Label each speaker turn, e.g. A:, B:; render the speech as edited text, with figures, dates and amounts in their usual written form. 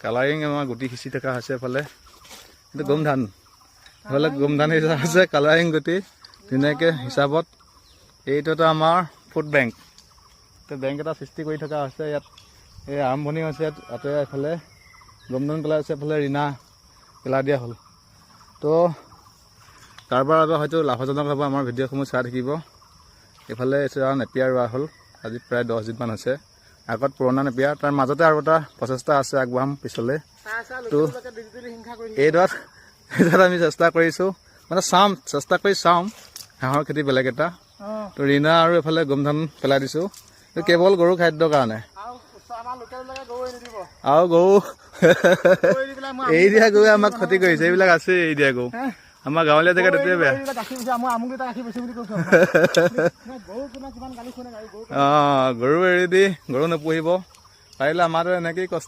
A: colouring আমাৰ গুটি সিঁচি থকা হৈছে এফালে এইটো গোমধান এফালে গোমধান সিঁচা হৈছে কালাৰিং গুটি ধুনীয়াকৈ হিচাপত এইটোতো আমাৰ ফুড বেংক বেংক এটা সৃষ্টি কৰি থকা হৈছে ইয়াত এই আৰম্ভণি হৈছে ইয়াতে এফালে গোমধান পেলাই হৈছে এফালে ঋণা পেলাই দিয়া হ'ল তো কাৰোবাৰ বাবে হয়তো লাভজনক হ'ব আমাৰ ভিডিঅ'সমূহ চাই থাকিব এইফালে নেপিয়াৰ ৰোৱা হ'ল আজি প্ৰায় 10 দিনমান হৈছে আগত পুৰণা নেপিয়াৰ তাৰ মাজতে আৰু এটা প্ৰচেষ্টা আছে আগবঢ়াম পিছলৈ তো এইডাত আমি চেষ্টা কৰিছোঁ মানে চেষ্টা কৰি চাম হাঁহৰ খেতি বেলেগ এটা তো ঋণা আৰু এইফালে গোমধান পেলাই দিছোঁ কেৱল গৰু খাদ্যৰ কাৰণে আৰু গৰু এৰি দিয়া গৰুৱে আমাক ক্ষতি কৰিছে এইবিলাক আছে এৰি দিয়া গৰু আমাৰ গাঁৱলীয়া জেগাত এইটোৱে বেয়া গৰু এৰি দি গৰু নুপুহিব পাৰিলে আমাৰতো এনেকেই কষ্ট